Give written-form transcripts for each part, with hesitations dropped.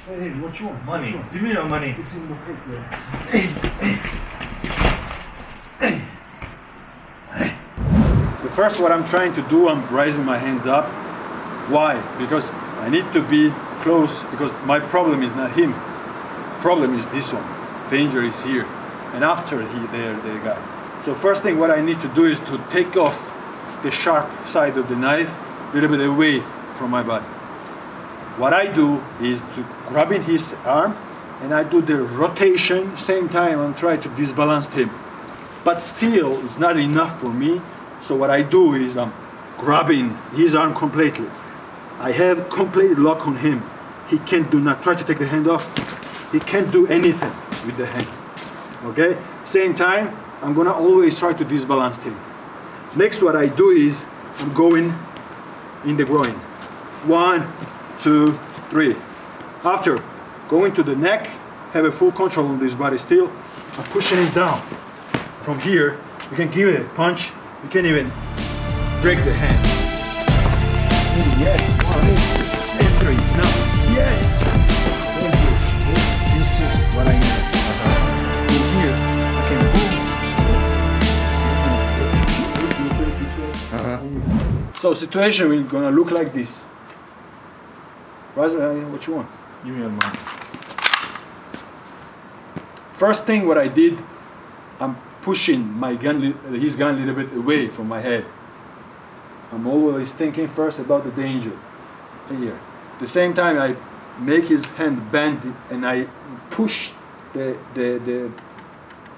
Hey, what you want? Money. What you want? Give me your money. It's in the pocket. The first what I'm trying to do, I'm raising my hands up. Why? Because I need to be close, because my problem is not him. Problem is this one. Danger is here. And after the guy. So first thing what I need to do is to take off the sharp side of the knife a little bit away from my body. What I do is to grab in his arm and I do the rotation, same time I'm trying to disbalance him. But still, it's not enough for me. So what I do is I'm grabbing his arm completely. I have complete lock on him. He can't do not try to take the hand off. He can't do anything with the hand. Okay? Same time, I'm gonna always try to disbalance him. Next, what I do is I'm going in the groin. 1, 2, 3. After going to the neck, have a full control on this body still. I'm pushing it down. From here, you can give it a punch. You can even break the hand. Yes, 1, 2, 3. Now, yes. Thank you. This is what I need. In here, I can boom. So situation will gonna look like this. What you want? Give me your money. First thing what I did, I'm pushing my gun, his gun a little bit away from my head. I'm always thinking first about the danger here. At the same time, I make his hand bend and I push the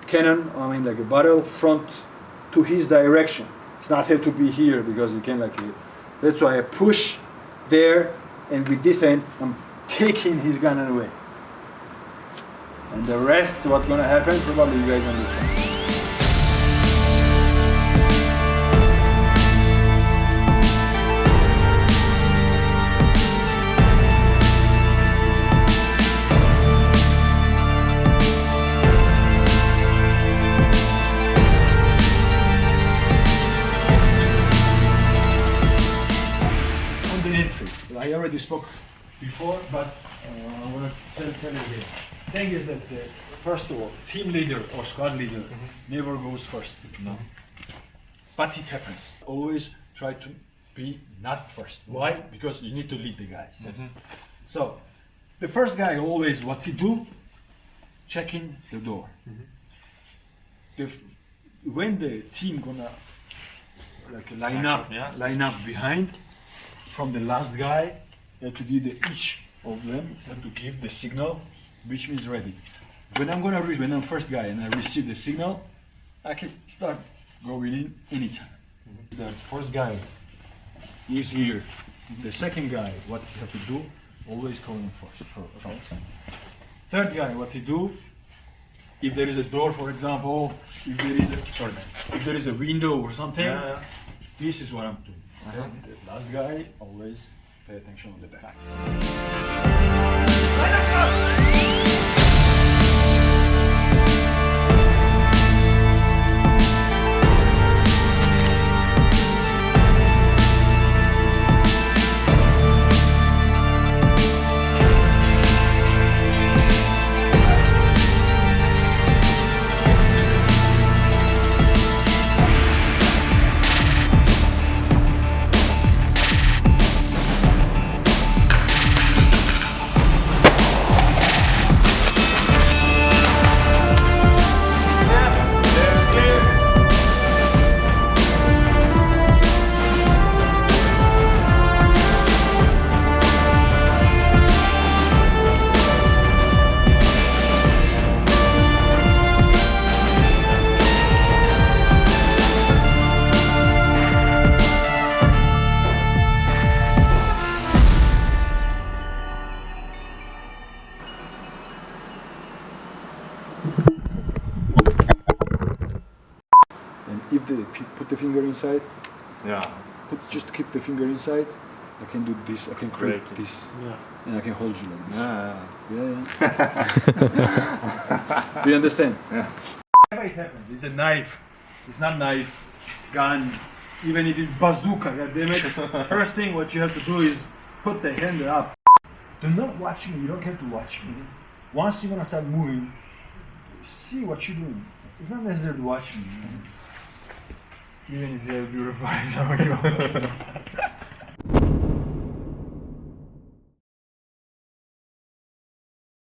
cannon, I mean like a barrel front to his direction. It's not have to be here because you can like it. That's why I push there, and with this hand, I'm taking his gun away. And the rest, what's gonna happen, probably you guys understand. I already spoke before, but I want to tell you again. The thing is that, first of all, team leader or squad leader never goes first. No. But it happens. Always try to be not first. Why? Because you need to lead the guys. So, the first guy always what he do? Checking the door. When the team gonna like line up behind, from the last guy, you have to give each of them to give the signal, which means ready. When I'm gonna reach, when I'm first guy and I receive the signal, I can start going in anytime. The first guy is here. The second guy, what he have to do, always go in first. Third guy, what he do, if there is a door, for example, if there is a window or something, this is what I'm doing. The last guy always pay attention on the back. And if they put the finger inside, just keep the finger inside. I can do this. I can create this, and I can hold you like this. Do you understand? Yeah. It happens. It's a knife. It's not knife, gun. Even if it's bazooka, God damn it. First thing what you have to do is put the hand up. Do not watch me. You don't have to watch me. Once you're gonna start moving, see what you're doing. It's not necessary to watch me. Even if you have beautiful eyes, how you want.